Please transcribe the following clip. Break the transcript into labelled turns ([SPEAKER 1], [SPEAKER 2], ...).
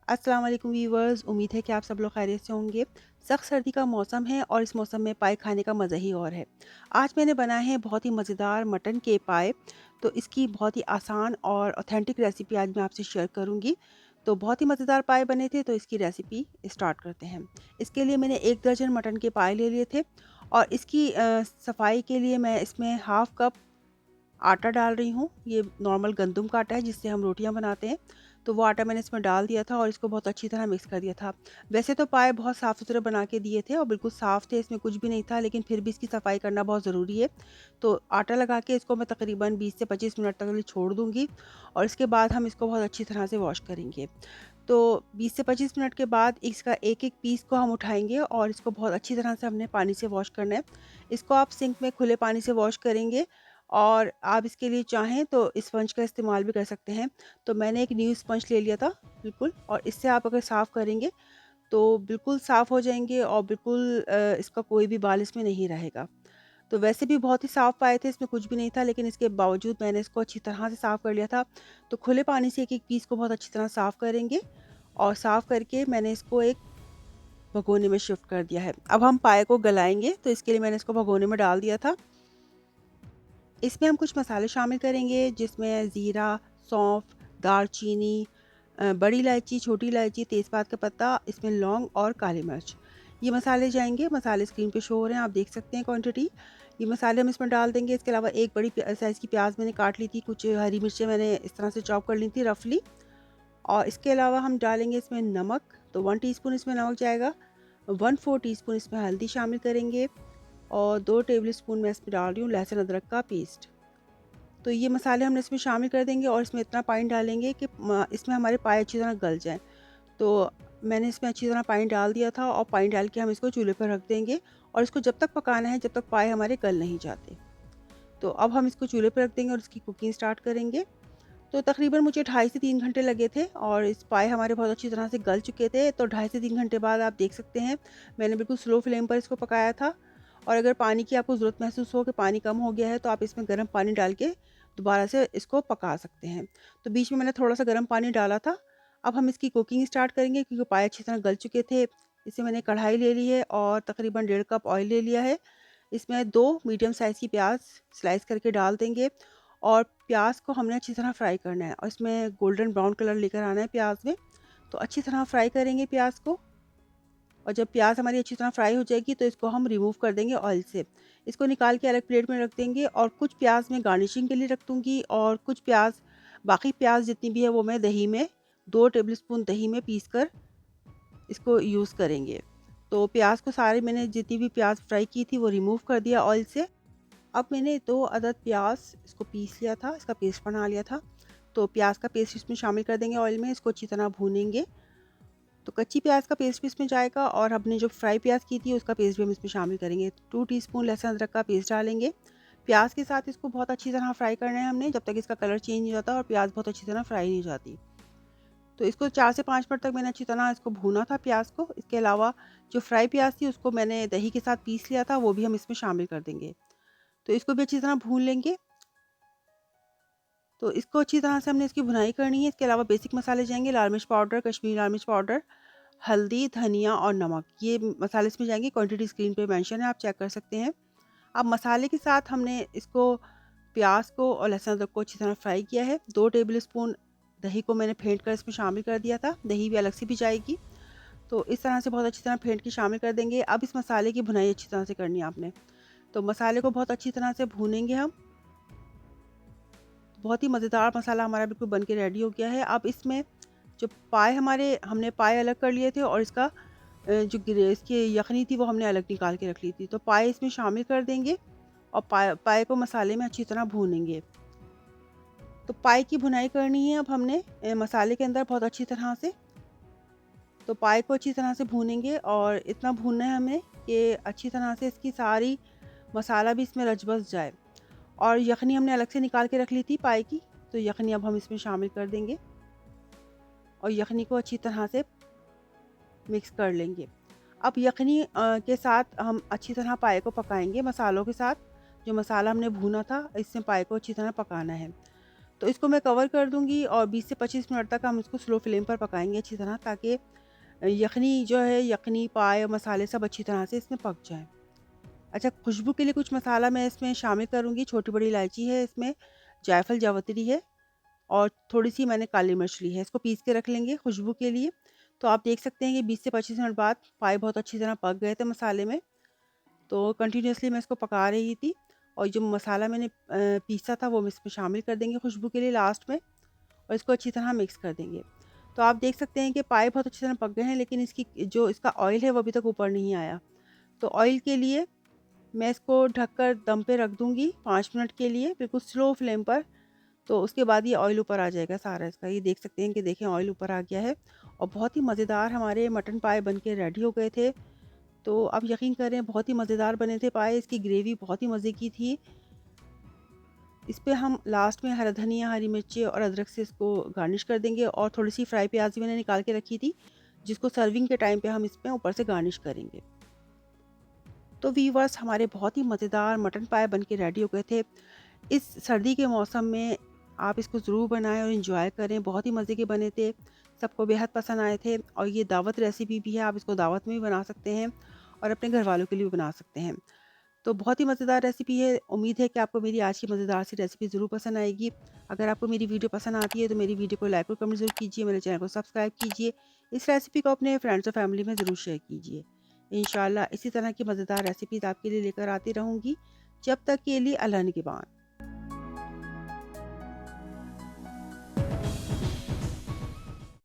[SPEAKER 1] अस्सलाम वालेकुम व्यूवर्स, उम्मीद है कि आप सब लोग खैरियत से होंगे। सख्त सर्दी का मौसम है और इस मौसम में पाए खाने का मज़ा ही और है। आज मैंने बनाए हैं बहुत ही मज़ेदार मटन के पाए। तो इसकी बहुत ही आसान और ऑथेंटिक रेसिपी आज मैं आपसे शेयर करूंगी। तो बहुत ही मज़ेदार पाए बने थे, तो इसकी रेसिपी स्टार्ट करते हैं। इसके लिए मैंने 1 दर्जन मटन के पाए ले लिए थे और इसकी सफाई के लिए मैं इसमें हाफ़ कप आटा डाल रही हूँ। ये नॉर्मल गंदम का आटा है जिससे हम रोटियाँ बनाते हैं। तो वो आटा मैंने इसमें डाल दिया था और इसको बहुत अच्छी तरह मिक्स कर दिया था। वैसे तो पाए बहुत साफ़-सुथरे बना के दिए थे और बिल्कुल साफ़ थे, इसमें कुछ भी नहीं था, लेकिन फिर भी इसकी सफाई करना बहुत ज़रूरी है। तो आटा लगा के इसको मैं तकरीबन 20 से 25 मिनट तक के लिए छोड़ दूँगी और इसके बाद हम इसको बहुत अच्छी तरह से वॉश करेंगे। तो 20 से 25 मिनट के बाद इसका एक-एक पीस को हम उठाएँगे और इसको बहुत अच्छी तरह से हमने पानी से वॉश करना है। इसको आप सिंक में खुले पानी से वॉश करेंगे और आप इसके लिए चाहें तो स्पंज का इस्तेमाल भी कर सकते हैं। तो मैंने एक न्यू स्पंज ले लिया था बिल्कुल, और इससे आप अगर साफ़ करेंगे तो बिल्कुल साफ़ हो जाएँगे और बिल्कुल इसका कोई भी बाल इसमें नहीं रहेगा। तो वैसे भी बहुत ही साफ़ पाए थे, इसमें कुछ भी नहीं था, लेकिन इसके बावजूद मैंने इसको अच्छी तरह से साफ़ कर लिया था। तो खुले पानी से एक-एक पीस को बहुत अच्छी तरह साफ़ करेंगे और साफ़ करके मैंने इसको एक भगोने में शिफ्ट कर दिया है। अब हम पाए को गलाएँगे, तो इसके लिए मैंने इसको भगोने में डाल दिया था। इसमें हम कुछ मसाले शामिल करेंगे जिसमें ज़ीरा, सौंफ, दालचीनी, बड़ी इलायची, छोटी इलायची, तेज़पात का पत्ता, इसमें लौंग और काली मिर्च। ये मसाले जाएँगे, मसाले स्क्रीन पे शो हो रहे हैं, आप देख सकते हैं क्वांटिटी। ये मसाले हम इसमें डाल देंगे। इसके अलावा एक बड़ी साइज़ की प्याज़ मैंने काट ली थी, कुछ हरी मिर्चें मैंने इस तरह से चॉप कर ली थी रफली, और इसके अलावा हम डालेंगे इसमें नमक। तो 1 टीस्पून इसमें नमक जाएगा, 1/4 टीस्पून इसमें हल्दी शामिल करेंगे और 2 टेबल स्पून मैं इसमें डाल रही हूँ लहसुन अदरक का पेस्ट। तो ये मसाले हमने इसमें शामिल कर देंगे और इसमें इतना पानी डालेंगे कि इसमें हमारे पाए अच्छी तरह गल जाएँ। तो मैंने इसमें अच्छी तरह पानी डाल दिया था और पानी डाल के हम इसको चूल्हे पर रख देंगे और इसको जब तक पकाना है जब तक पाए हमारे गल नहीं जाते। तो अब हम इसको चूल्हे पर रख देंगे और इसकी कुकिंग स्टार्ट करेंगे। तो तकरीबन मुझे ढाई से 3 घंटे लगे थे और इस पाए हमारे बहुत अच्छी तरह से गल चुके थे। तो ढाई से 3 घंटे बाद आप देख सकते हैं, मैंने बिल्कुल स्लो फ्लेम पर इसको पकाया था। और अगर पानी की आपको ज़रूरत महसूस हो कि पानी कम हो गया है, तो आप इसमें गर्म पानी डाल के दोबारा से इसको पका सकते हैं। तो बीच में मैंने थोड़ा-सा गर्म पानी डाला था। अब हम इसकी कुकिंग स्टार्ट करेंगे क्योंकि पाए अच्छी तरह गल चुके थे। इसे मैंने कढ़ाई ले ली है और तकरीबन 1.5 कप ऑयल ले लिया है। इसमें 2 मीडियम साइज़ की प्याज़ स्लाइस करके डाल देंगे और प्याज़ को हमने अच्छी तरह फ्राई करना है और इसमें गोल्डन ब्राउन कलर लेकर आना है प्याज़ में। तो अच्छी तरह फ्राई करेंगे प्याज़ को और जब प्याज़ हमारी अच्छी तरह फ्राई हो जाएगी तो इसको हम रिमूव कर देंगे ऑयल से। इसको निकाल के अलग प्लेट में रख देंगे और कुछ प्याज़ मैं गार्निशिंग के लिए रख दूँगी और कुछ प्याज़, बाकी प्याज़ जितनी भी है वो मैं दही में 2 टेबलस्पून दही में पीस कर इसको यूज़ करेंगे। तो प्याज़ को सारे मैंने जितनी भी प्याज़ फ्राई की थी वो रिमूव कर दिया ऑयल से। अब मैंने 2 अदद प्याज़ इसको पीस लिया था, इसका पेस्ट बना लिया था। तो प्याज़ का पेस्ट इसमें शामिल कर देंगे ऑयल में, इसको अच्छी तरह भूनेंगे। तो कच्ची प्याज़ का पेस्ट भी इसमें जाएगा और हमने जो फ्राई प्याज़ की थी उसका पेस्ट भी हम इसमें शामिल करेंगे। 2 टीस्पून लहसुन अदरक का पेस्ट डालेंगे। प्याज़ के साथ इसको बहुत अच्छी तरह फ्राई करना है हमने, जब तक इसका कलर चेंज नहीं हो जाता और प्याज़ बहुत अच्छी तरह फ्राई नहीं हो जाती। तो इसको 4 से 5 मिनट तक मैंने अच्छी तरह इसको भूना था प्याज़ को। इसके अलावा जो फ्राई प्याज़ थी उसको मैंने दही के साथ पीस लिया था, वो भी हम इसमें शामिल कर देंगे। तो इसको भी अच्छी तरह भून लेंगे। तो इसको अच्छी तरह से हमने इसकी भुनाई करनी है। इसके अलावा बेसिक मसाले जाएँगे, लाल मिर्च पाउडर, कश्मीरी लाल मिर्च पाउडर, हल्दी, धनिया और नमक। ये मसाले इसमें जाएँगे, क्वांटिटी स्क्रीन पे मेंशन है, आप चेक कर सकते हैं। अब मसाले के साथ हमने इसको प्याज़ को और लहसुन अदरक को अच्छी तरह फ्राई किया है। 2 टेबल स्पून दही को मैंने फेंट कर इसमें शामिल कर दिया था, दही भी अलग से भी जाएगी। तो इस तरह से बहुत अच्छी तरह फेंट के शामिल कर देंगे। अब इस मसाले की भुनाई अच्छी तरह से करनी है आपने। तो मसाले को बहुत अच्छी तरह से भूनेंगे हम। बहुत ही मज़ेदार मसाला हमारा बिल्कुल बन के रेडी हो गया है। अब इसमें जो पाए हमने पाए अलग कर लिए थे और इसका जो इसकी यखनी थी वो हमने अलग निकाल के रख ली थी। तो पाए इसमें शामिल कर देंगे और पाए पाए को मसाले में अच्छी तरह भूनेंगे। तो पाए की भुनाई करनी है अब हमने मसाले के अंदर बहुत अच्छी तरह से। तो पाए को अच्छी तरह से भूनेंगे और इतना भूनना है हमें कि अच्छी तरह से इसकी सारी मसाला भी इसमें रच बस जाए। और यखनी हमने अलग से निकाल के रख ली थी पाए की, तो यखनी अब हम इसमें शामिल कर देंगे और यखनी को अच्छी तरह से मिक्स कर लेंगे। अब यखनी के साथ हम अच्छी तरह पाए को पकाएंगे मसालों के साथ। जो मसाला हमने भूना था इसमें पाए को अच्छी तरह पकाना है। तो इसको मैं कवर कर दूँगी और 20 से 25 मिनट तक हम इसको स्लो फ्लेम पर पकाएँगे अच्छी तरह, ताकि यखनी जो है, यखनी, पाए और मसाले सब अच्छी तरह से इसमें पक जाएँ। अच्छा, खुशबू के लिए कुछ मसाला मैं इसमें शामिल करूँगी। छोटी बड़ी इलायची है इसमें, जायफल, जावित्री है और थोड़ी-सी मैंने काली मिर्च ली है। इसको पीस के रख लेंगे खुशबू के लिए। तो आप देख सकते हैं कि 20 से 25 मिनट बाद पाए बहुत अच्छी तरह पक गए थे मसाले में। तो कंटिन्यूअसली मैं इसको पका रही थी और जो मसाला मैंने पीसा था वो हम इसमें शामिल कर देंगे खुशबू के लिए लास्ट में और इसको अच्छी तरह मिक्स कर देंगे। तो आप देख सकते हैं कि पाए बहुत अच्छी तरह पक गए हैं, लेकिन इसकी जो इसका ऑयल है वो अभी तक ऊपर नहीं आया। तो ऑयल के लिए मैं इसको ढककर दम पे रख दूँगी 5 मिनट के लिए, बिल्कुल स्लो फ्लेम पर। तो उसके बाद ये ऑयल ऊपर आ जाएगा सारा इसका। ये देख सकते हैं कि देखें ऑयल ऊपर आ गया है और बहुत ही मज़ेदार हमारे मटन पाए बन के रेडी हो गए थे। तो आप यकीन करें, बहुत ही मज़ेदार बने थे पाए, इसकी ग्रेवी बहुत ही मज़े की थी। इस पे हम लास्ट में हरा धनिया, हरी मिर्ची और अदरक से इसको गार्निश कर देंगे और थोड़ी-सी फ्राई प्याज़ भी मैंने निकाल के रखी थी, जिसको सर्विंग के टाइम पे हम इसमें ऊपर से गार्निश करेंगे। तो व्यूअर्स, हमारे बहुत ही मज़ेदार मटन पाए बन के रेडी हो गए थे। इस सर्दी के मौसम में आप इसको ज़रूर बनाएँ और एंजॉय करें। बहुत ही मज़े के बने थे, सबको बेहद पसंद आए थे और ये दावत रेसिपी भी है, आप इसको दावत में भी बना सकते हैं और अपने घरवालों के लिए भी बना सकते हैं। तो बहुत ही मज़ेदार रेसिपी है। उम्मीद है कि आपको मेरी आज की मज़ेदार सी रेसिपी ज़रूर पसंद आएगी। अगर आपको मेरी वीडियो पसंद आती है तो मेरी वीडियो को लाइक और कमेंट ज़रूर कीजिए, मेरे चैनल को सब्सक्राइब कीजिए। इस रेसिपी को अपने फ्रेंड्स और फैमिली में ज़रूर शेयर कीजिए। इंशाल्लाह इसी तरह की मज़ेदार रेसिपीज़ आपके लिए लेकर आती रहूँगी। जब तक के लिए अल्लाह निगहबान।